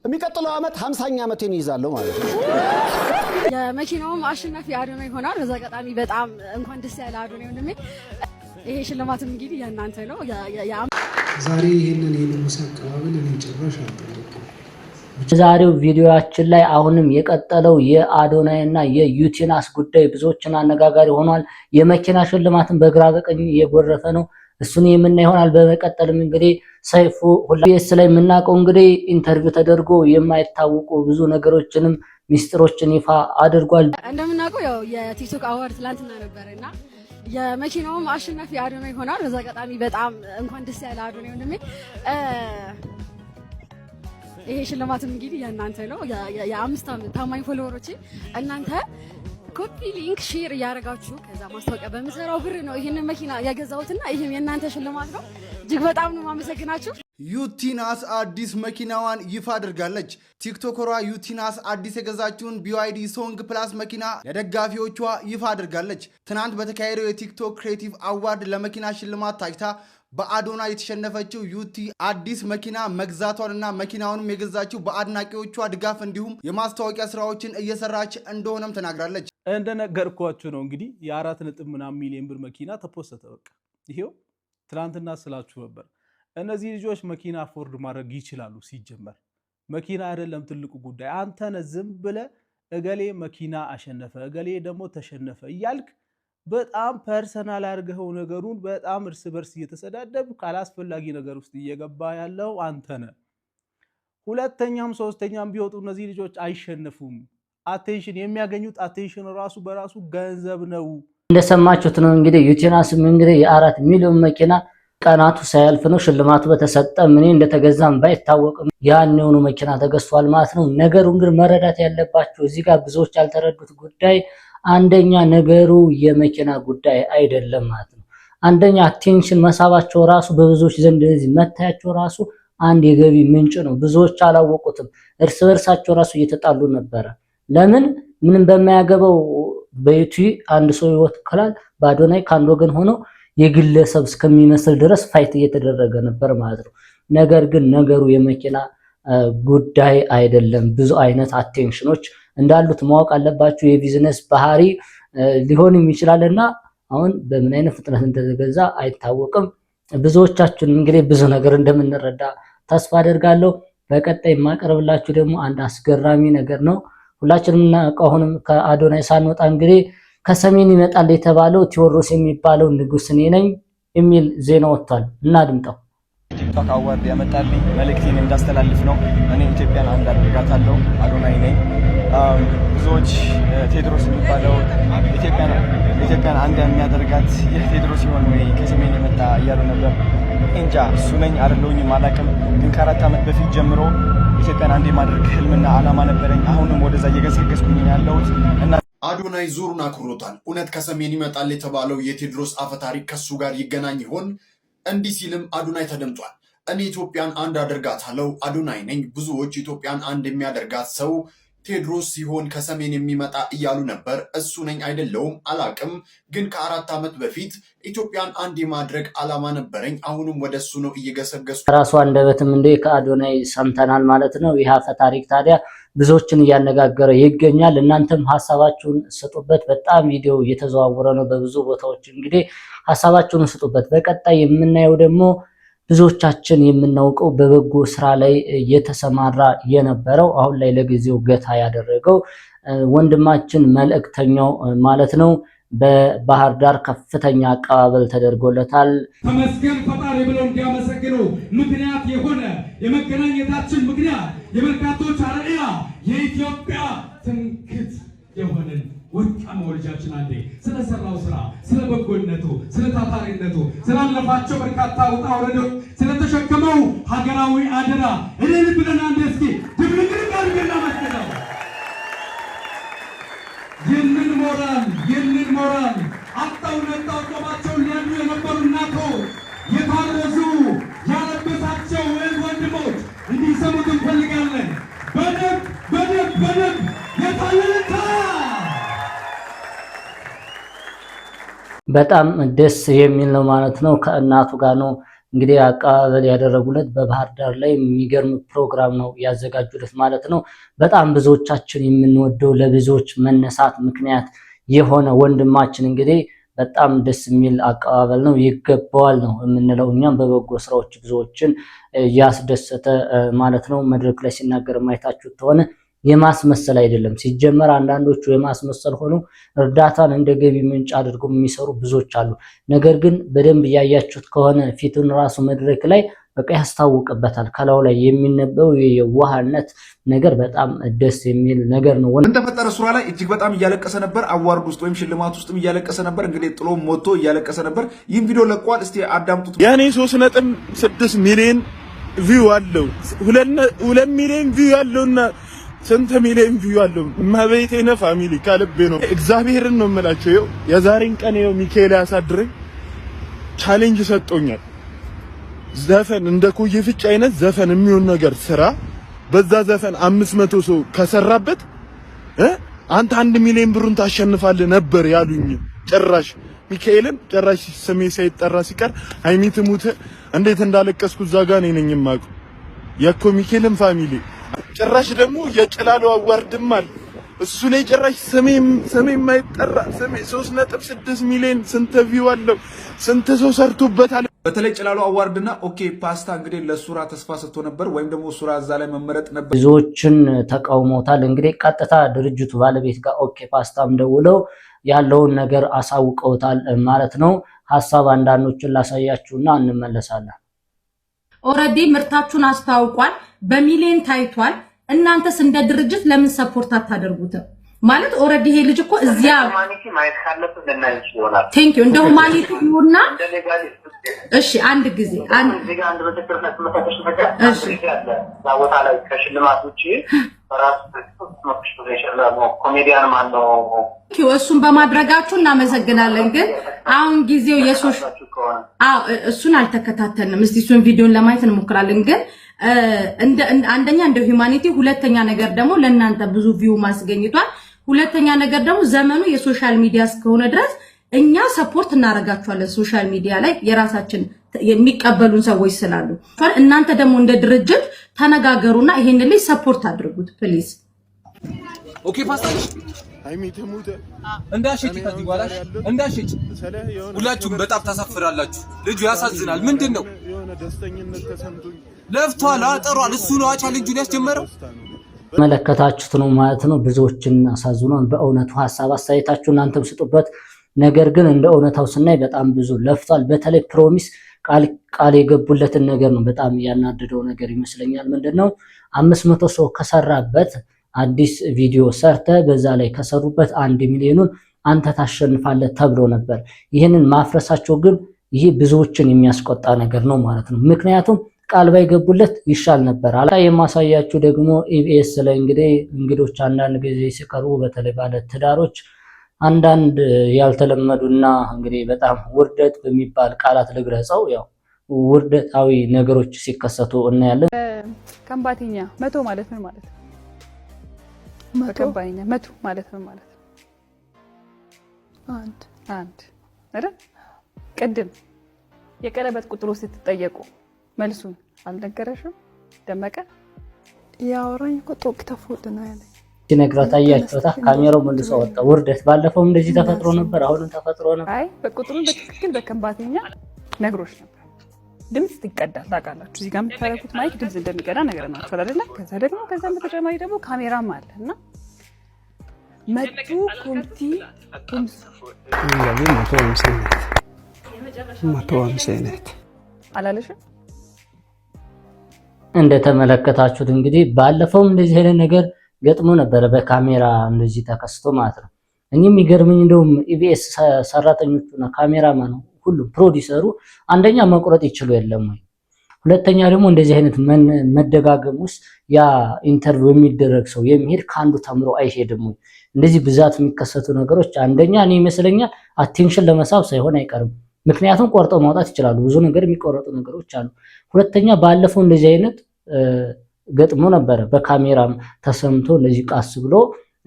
የሚቀጥለው አመት 50ኛ አመቴን ይዛለው ማለት ነው። የመኪናውም አሸናፊ አዶናይ ይሆናል። በዛ አጋጣሚ በጣም እንኳን ደስ ያለ አዶናይ ወንድሜ። ይሄ ሽልማትም እንግዲህ የእናንተ ነው። ዛሬ ይሄንን ሙሳቀባበል እኔ ጭራሽ አልጠበቅኩም። ዛሬው ቪዲዮአችን ላይ አሁንም የቀጠለው የአዶናይና የዩቲናስ ጉዳይ ብዙዎችን አነጋጋሪ ሆኗል። የመኪና ሽልማትን በግራ በቀኝ እየጎረፈ ነው። እሱን የምናይ ይሆናል። በመቀጠልም እንግዲህ ሰይፉ ሁላስ ላይ የምናውቀው እንግዲህ ኢንተርቪው ተደርጎ የማይታወቁ ብዙ ነገሮችንም ሚስጥሮችን ይፋ አድርጓል። እንደምናውቀው ያው የቲክቶክ አዋርድ ትላንትና ነበርና የመኪናውም አሸናፊ አዶናይ ይሆናል። በዛ አጋጣሚ በጣም እንኳን ደስ ያለ አዶናይ ወንድሜ። ይሄ ሽልማትም እንግዲህ የእናንተ ነው። የ5 ዓመት ታማኝ ፎሎወሮች እናንተ ኮፒ ሊንክ ሼር እያደረጋችሁ ከዛ ማስታወቂያ በምሰራው ብር ነው ይሄንን መኪና ያገዛሁትና ይሄም የእናንተ ሽልማት ነው። እጅግ በጣም ነው ማመሰግናችሁ። ዩቲናስ አዲስ መኪናዋን ይፋ አድርጋለች። ቲክቶከሯ ዩቲናስ አዲስ የገዛችውን BYD ሶንግ ፕላስ መኪና ለደጋፊዎቿ ይፋ አድርጋለች። ትናንት በተካሄደው የቲክቶክ ክሬቲቭ አዋርድ ለመኪና ሽልማት ታጭታ በአዶናይ የተሸነፈችው ዩቲ አዲስ መኪና መግዛቷንና መኪናውንም የገዛችው በአድናቂዎቿ ድጋፍ እንዲሁም የማስታወቂያ ስራዎችን እየሰራች እንደሆነም ተናግራለች። እንደነገርኳችሁ ነው እንግዲህ የ4.ምናምን ሚሊዮን ብር መኪና ተፖሰተ። በቃ ይሄው ትናንትና ስላችሁ ነበር። እነዚህ ልጆች መኪና አፎርድ ማድረግ ይችላሉ። ሲጀመር መኪና አይደለም ትልቁ ጉዳይ። አንተ ነህ ዝም ብለህ እገሌ መኪና አሸነፈ እገሌ ደግሞ ተሸነፈ እያልክ በጣም ፐርሰናል አድርገው ነገሩን በጣም እርስ በርስ እየተሰዳደብ ካላስፈላጊ ነገር ውስጥ እየገባ ያለው አንተ ነህ። ሁለተኛም ሶስተኛም ቢወጡ እነዚህ ልጆች አይሸነፉም። አቴንሽን የሚያገኙት አቴንሽን ራሱ በራሱ ገንዘብ ነው። እንደሰማችሁት ነው እንግዲህ ዩቲናስም እንግዲህ የ4 ሚሊዮን መኪና ቀናቱ ሳያልፍ ነው ሽልማቱ በተሰጠ ምን እንደተገዛም ባይታወቅም ያንኑ መኪና ተገዝቷል ማለት ነው። ነገሩን ግን መረዳት ያለባችሁ እዚህ ጋር ብዙዎች ያልተረዱት ጉዳይ አንደኛ ነገሩ የመኪና ጉዳይ አይደለም ማለት ነው። አንደኛ አቴንሽን መሳባቸው ራሱ በብዙዎች ዘንድ እዚህ መታያቸው ራሱ አንድ የገቢ ምንጭ ነው። ብዙዎች አላወቁትም። እርስ በርሳቸው ራሱ እየተጣሉ ነበር። ለምን ምንም በማያገባው በዩቲ አንድ ሰው ይወክላል፣ በአዶናይ ከአንድ ወገን ሆኖ የግለሰብ እስከሚመስል ድረስ ፋይት እየተደረገ ነበር ማለት ነው። ነገር ግን ነገሩ የመኪና ጉዳይ አይደለም። ብዙ አይነት አቴንሽኖች እንዳሉት ማወቅ አለባችሁ። የቢዝነስ ባህሪ ሊሆንም ይችላልና አሁን በምን አይነት ፍጥነት እንደተገዛ አይታወቅም። ብዙዎቻችን እንግዲህ ብዙ ነገር እንደምንረዳ ተስፋ አደርጋለሁ። በቀጣይ የማቀርብላችሁ ደግሞ አንድ አስገራሚ ነገር ነው። ሁላችንም እናውቀው አሁንም ከአዶናይ ሳንወጣ እንግዲህ ከሰሜን ይመጣል የተባለው ቴዎድሮስ የሚባለው ንጉስ እኔ ነኝ የሚል ዜና ወጥቷል። እናድምጠው። ቲክቶክ አዋርድ ያመጣልኝ መልእክቴን እንዳስተላልፍ ነው። እኔ ኢትዮጵያን አንድ አድርጋታለሁ፣ አዶናይ ነኝ። ብዙዎች ቴዎድሮስ የሚባለው ኢትዮጵያን አንድ የሚያደርጋት ይህ ቴዎድሮስ ሲሆን ወይ ከሰሜን የመጣ እያሉ ነበር። እንጃ እሱ ነኝ አይደለሁኝም አላውቅም። ግን ከ4 ዓመት በፊት ጀምሮ ኢትዮጵያን አንድ የማድረግ ህልምና ዓላማ ነበረኝ። አሁንም ወደዛ እየገሰገስኩኝ ያለሁት እና አዶናይ ዙሩን አክሮታል። እውነት ከሰሜን ይመጣል የተባለው የቴዎድሮስ አፈታሪክ ከሱ ጋር ይገናኝ ይሆን? እንዲህ ሲልም አዶናይ ተደምጧል። እኔ ኢትዮጵያን አንድ አደርጋታለሁ፣ አዶናይ ነኝ። ብዙዎች ኢትዮጵያን አንድ የሚያደርጋት ሰው ቴዎድሮስ ሲሆን ከሰሜን የሚመጣ እያሉ ነበር። እሱ ነኝ አይደለሁም አላቅም። ግን ከ4 ዓመት በፊት ኢትዮጵያን አንድ የማድረግ ዓላማ ነበረኝ። አሁንም ወደ እሱ ነው እየገሰገስኩ። ራሱ አንደበትም እንደ ከአዶናይ ሰምተናል ማለት ነው። ይህ አፈታሪክ ታዲያ ብዙዎችን እያነጋገረ ይገኛል። እናንተም ሐሳባችሁን ስጡበት። በጣም ቪዲዮ እየተዘዋወረ ነው በብዙ ቦታዎች። እንግዲህ ሐሳባችሁን ስጡበት። በቀጣይ የምናየው ደግሞ ብዙዎቻችን የምናውቀው በበጎ ስራ ላይ እየተሰማራ የነበረው አሁን ላይ ለጊዜው ገታ ያደረገው ወንድማችን መልእክተኛው ማለት ነው በባህር ዳር ከፍተኛ አቀባበል ተደርጎለታል። ተመስገን ፈጣሪ ብለው እንዲያመሰግኑ ምክንያት የሆነ የመገናኘታችን ምክንያት የበርካቶች አርአያ የኢትዮጵያ ትምክህት የሆነ ወጣም ወልጃችን አንዴ ስለሰራው ስራ፣ ስለ በጎነቱ፣ ስለ ታታሪነቱ፣ ስላለፋቸው በርካታ ውጣ ውረዶች፣ ስለተሸከመው ሀገራዊ አደራ እኔን ብለን አንዴ እስኪ ድብልቅልቅ አድርገን እናመስግነው። ይህንን ሞራል አጣው ነጣው ቆማቸውን ሊያሉ የነበሩ እናቶች፣ የታረዙ ያለበሳቸው ወንድሞች እንዲሰሙት እንፈልጋለን። በደንብ የታለለታ በጣም ደስ የሚል ነው ማለት ነው። ከእናቱ ጋር ነው እንግዲህ አቀባበል ያደረጉለት በባህር ዳር ላይ የሚገርም ፕሮግራም ነው ያዘጋጁለት ማለት ነው። በጣም ብዙዎቻችን የምንወደው ለብዙዎች መነሳት ምክንያት የሆነ ወንድማችን እንግዲህ በጣም ደስ የሚል አቀባበል ነው፣ ይገባዋል ነው የምንለው። እኛም በበጎ ስራዎች ብዙዎችን ያስደሰተ ማለት ነው። መድረክ ላይ ሲናገር ማየታችሁ ከሆነ የማስመሰል አይደለም። ሲጀመር አንዳንዶቹ የማስመሰል ሆኖ እርዳታን እንደ ገቢ ምንጭ አድርገው የሚሰሩ ብዙዎች አሉ። ነገር ግን በደንብ እያያችሁት ከሆነ ፊቱን ራሱ መድረክ ላይ በቃ ያስታውቅበታል። ከላዩ ላይ የሚነበው የዋህነት ነገር በጣም ደስ የሚል ነገር ነው። ምን ተፈጠረ? ሱራ ላይ እጅግ በጣም እያለቀሰ ነበር። አዋርድ ውስጥ ወይም ሽልማት ውስጥም እያለቀሰ ነበር። እንግዲህ ጥሎ ሞቶ እያለቀሰ ነበር። ይህን ቪዲዮ ለቋል። እስቲ አዳምጡት። ያኔ 3.6 ሚሊዮን ቪው አለው 2 ሚሊዮን ቪው ያለውና ስንት ሚሊዮን ቪው አለው? ማበይቴነ ፋሚሊ ከልቤ ነው እግዚአብሔርን ነው የምላቸው። ይኸው የዛሬን ቀን ይኸው ሚካኤል ያሳድረኝ ቻሌንጅ ሰጥቶኛል። ዘፈን እንደ ኩይ ፍጭ አይነት ዘፈን የሚሆን ነገር ስራ። በዛ ዘፈን 500 ሰው ከሰራበት አንተ 1 ሚሊዮን ብሩን ታሸንፋለህ ነበር ያሉኝ። ጭራሽ ሚካኤልን ጭራሽ ስሜ ሳይጠራ ሲቀር ሃይሚት ሙት እንዴት እንዳለቀስኩ እዛ ጋር ነኝ የማውቀው የኮ ሚካኤልን ፋሚሊ። ጭራሽ ደግሞ የጭላሎ አዋርድም አለ እሱ ላይ ጭራሽ ስሜ የማይጠራ ስሜ 3.6 ሚሊዮን ስንት ቪው አለው ስንት ሰው ሰርቶበታል። በተለይ ጭላሎ አዋርድና ኦኬ ፓስታ እንግዲህ ለሱራ ተስፋ ሰጥቶ ነበር፣ ወይም ደግሞ ሱራ እዛ ላይ መመረጥ ነበር። ብዙዎችን ተቃውሞታል። እንግዲህ ቀጥታ ድርጅቱ ባለቤት ጋር ኦኬ ፓስታም ደውለው ያለውን ነገር አሳውቀውታል ማለት ነው። ሐሳብ አንዳንዶችን ላሳያችሁና እንመለሳለን። ኦሬዲ ምርታችሁን አስተዋውቋል፣ በሚሊዮን ታይቷል። እናንተስ እንደ ድርጅት ለምን ሰፖርት አታደርጉትም? ማለት ኦሬዲ ይሄ ልጅ እኮ እዚያ ማኒቲ ማየት ካለበት ለናይስ ይሆናል። ቴንክ ዩ እንደው ማኒቲ ይሁንና እሺ፣ አንድ ጊዜ እዚህ ጋር አንድ በተከታታይ መፈተሽ ነገር ያለ ቦታ ላይ ከሽልማት ውጪ በራሱ ኮሜዲያን ማን ነው እሱን በማድረጋችሁ እናመሰግናለን። ግን አሁን ጊዜው እሱን አልተከታተልንም። እስቲ እሱን ቪዲዮን ለማየት እንሞክራለን። ግን አንደኛ እንደ ሂዩማኒቲ፣ ሁለተኛ ነገር ደግሞ ለእናንተ ብዙ ቪው ማስገኝቷል። ሁለተኛ ነገር ደግሞ ዘመኑ የሶሻል ሚዲያ እስከሆነ ድረስ እኛ ሰፖርት እናረጋችኋለን። ሶሻል ሚዲያ ላይ የራሳችን የሚቀበሉን ሰዎች ስላሉ እናንተ ደግሞ እንደ ድርጅት ተነጋገሩና ይሄን ልጅ ሰፖርት አድርጉት ፕሊዝ። ኦኬ ፓስታሽ ሃይሚት ሙት እንዳሽጭ ከዚህ በኋላ እንዳሽጭ። ሁላችሁም በጣም ታሳፍራላችሁ። ልጁ ያሳዝናል። ምንድነው የሆነ ደስተኝነት ተሰምቶኝ ለፍቷል፣ አጠሯል። እሱ ነው ቻሌንጁን ያስጀመረው። መለከታችሁት ነው ማለት ነው። ብዙዎችን አሳዝኗል። በእውነቱ ሐሳብ አስተያየታችሁ እናንተም ስጡበት። ነገር ግን እንደ እውነታው ስናይ በጣም ብዙ ለፍቷል። በተለይ ፕሮሚስ ቃል የገቡለትን ነገር ነው በጣም ያናደደው ነገር ይመስለኛል። ምንድነው 500 ሰው ከሰራበት አዲስ ቪዲዮ ሰርተ በዛ ላይ ከሰሩበት 1 ሚሊዮኑን አንተ ታሸንፋለህ ተብሎ ነበር። ይህንን ማፍረሳቸው ግን ይህ ብዙዎችን የሚያስቆጣ ነገር ነው ማለት ነው። ምክንያቱም ቃል ባይገቡለት ይሻል ነበር። አላ የማሳያችሁ ደግሞ ኢቢኤስ ላይ እንግዲህ እንግዶች አንዳንድ ጊዜ ሲቀርቡ በተለይ ባለ ትዳሮች አንዳንድ ያልተለመዱና እንግዲህ በጣም ውርደት በሚባል ቃላት ልግለጸው፣ ያው ውርደታዊ ነገሮች ሲከሰቱ እናያለን። ከምባተኛ መቶ ማለት ምን ማለት ነው? በከምባተኛ መቶ ማለት ምን ማለት ነው? አንድ አይደል? ቅድም የቀለበት ቁጥሩ ስትጠየቁ መልሱን አልነገረሽም? ደመቀ ያወራኝ እኮ ጦቅ ተፎድ ነው ያለኝ። ሲነግራት አያችሁታ፣ ካሜራው መልሶ ወጣ። ውርደት ባለፈው እንደዚህ ተፈጥሮ ነበር፣ አሁንም ተፈጥሮ ነበር። አይ በቁጥሩን በትክክል በከምባተኛ ነግሮሽ ነበር። ድምጽ ይቀዳል ታውቃላችሁ። እዚህ ጋር የምታረጉት ማይክ ድምጽ እንደሚቀዳ ነገርናችሁ አይደለ? ከዛ በተጨማሪ ደግሞ ካሜራም አለ እና መጡ ኮምቲ ኩምስ እንደዚህ 150 ነት አላለሽም? እንደተመለከታችሁት እንግዲህ ባለፈውም እንደዚህ አይነት ነገር ገጥሞ ነበረ፣ በካሜራ እንደዚህ ተከስቶ ማለት ነው። እኔም የሚገርመኝ እንደውም ኢቢኤስ ሰራተኞቹና ካሜራማኑ ሁሉም ፕሮዲሰሩ አንደኛ መቁረጥ ይችሉ የለም ወይ፣ ሁለተኛ ደግሞ እንደዚህ አይነት መደጋገም ውስጥ ያ ኢንተርቪው የሚደረግ ሰው የሚሄድ ከአንዱ ተምሮ አይሄድም ወይ? እንደዚህ ብዛት የሚከሰቱ ነገሮች አንደኛ እኔ ይመስለኛል አቴንሽን ለመሳብ ሳይሆን አይቀርም። ምክንያቱም ቆርጠው ማውጣት ይችላሉ፣ ብዙ ነገር የሚቆረጡ ነገሮች አሉ። ሁለተኛ ባለፈው እንደዚህ አይነት ገጥሞ ነበረ፣ በካሜራም ተሰምቶ እንደዚህ ቃስ ብሎ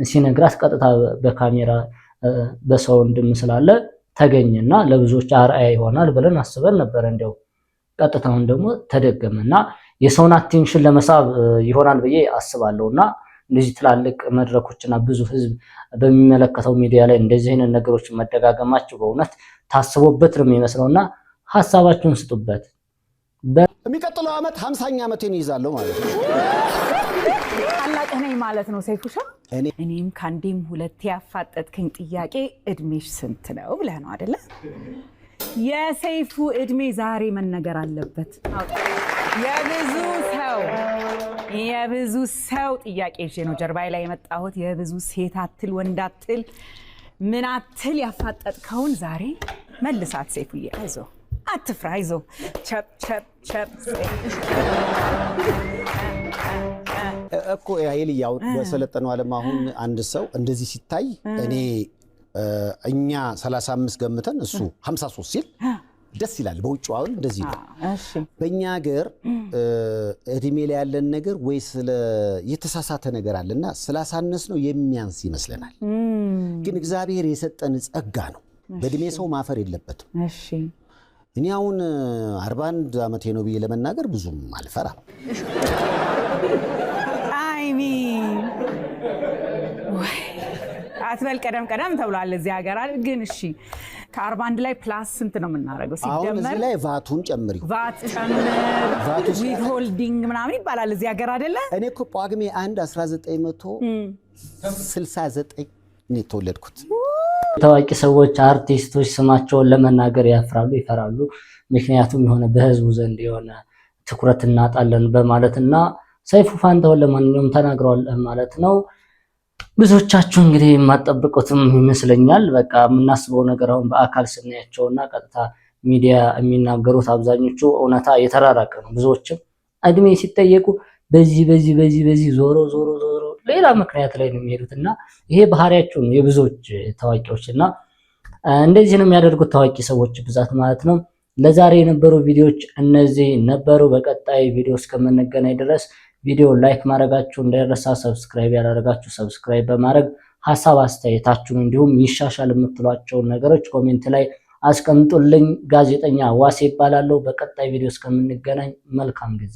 ሲነግራት ቀጥታ በካሜራ በሰው እንድም ስላለ ተገኘና ለብዙዎች አርአያ ይሆናል ብለን አስበን ነበር። እንደው ቀጥታውን ደግሞ ተደገመና የሰውን አቴንሽን ለመሳብ ይሆናል ብዬ አስባለሁና እንደዚህ ትላልቅ መድረኮችና ብዙ ህዝብ በሚመለከተው ሚዲያ ላይ እንደዚህ አይነት ነገሮች መደጋገማቸው በእውነት ታስቦበት ነው የሚመስለውና ሐሳባችሁን ስጡበት። የሚቀጥለው ዓመት 50ኛ ዓመቴን ይዛለሁ ማለት ነው። ታላቅ ነኝ ማለት ነው ሰይፉሻ። እኔም ካንዴም ሁለቴ ያፋጠጥከኝ ጥያቄ እድሜሽ ስንት ነው ብለህ ነው አይደለ? የሰይፉ እድሜ ዛሬ መነገር አለበት። የብዙ ሰው ጥያቄ ይዤ ነው ጀርባዬ ላይ የመጣሁት። የብዙ ሴት አትል ወንድ አትል ምን አትል ያፋጠጥከውን ዛሬ መልሳት ሰይፉዬ። አይዞ አትፍራ፣ አይዞ ቸፕ ቸፕ ቸፕ እኮ ያይልያው በሰለጠነው ዓለም አሁን አንድ ሰው እንደዚህ ሲታይ እኛ 35 ገምተን እሱ 53 ሲል ደስ ይላል። በውጭው አሁን እንደዚህ ነው። በእኛ ሀገር እድሜ ላይ ያለን ነገር ወይ ስለ የተሳሳተ ነገር አለና ስላሳነስ ነው የሚያንስ ይመስለናል። ግን እግዚአብሔር የሰጠን ጸጋ ነው። በእድሜ ሰው ማፈር የለበትም። እኔ አሁን 41 ዓመቴ ነው ብዬ ለመናገር ብዙም አልፈራም። አትበል ቀደም ተብሏል እዚህ ሀገር አይደል? ግን እሺ ከ41 ላይ ፕላስ ስንት ነው የምናደርገው? አሁን እዚህ ላይ ቫቱን ጨምሪ፣ ቫት ጨምር፣ ዊዝ ሆልዲንግ ምናምን ይባላል እዚህ ሀገር አይደለ? እኔ እኮ ጳጉሜ 1 1969 ነው የተወለድኩት። ታዋቂ ሰዎች አርቲስቶች ስማቸውን ለመናገር ያፍራሉ፣ ይፈራሉ። ምክንያቱም የሆነ በህዝቡ ዘንድ የሆነ ትኩረት እናጣለን በማለትና ሰይፉ ፋንታሁን ለማንኛውም ተናግረዋል ማለት ነው። ብዙዎቻችሁ እንግዲህ የማጠብቁትም ይመስለኛል። በቃ የምናስበው ነገር አሁን በአካል ስናያቸውና ቀጥታ ሚዲያ የሚናገሩት አብዛኞቹ እውነታ የተራራቀ ነው። ብዙዎችም እድሜ ሲጠየቁ በዚህ ዞሮ ሌላ ምክንያት ላይ ነው የሚሄዱትና ይሄ ባህሪያቸው ነው የብዙዎች ታዋቂዎችና እንደዚህ ነው የሚያደርጉት ታዋቂ ሰዎች ብዛት ማለት ነው። ለዛሬ የነበሩ ቪዲዮዎች እነዚህ ነበሩ። በቀጣይ ቪዲዮ እስከምንገናኝ ድረስ ቪዲዮ ላይክ ማድረጋችሁ እንዳይረሳ፣ ሰብስክራይብ ያላደረጋችሁ ሰብስክራይብ በማድረግ ሐሳብ አስተያየታችሁን እንዲሁም ይሻሻል የምትሏቸውን ነገሮች ኮሜንት ላይ አስቀምጡልኝ። ጋዜጠኛ ዋሴ ይባላለሁ። በቀጣይ ቪዲዮ እስከምንገናኝ መልካም ጊዜ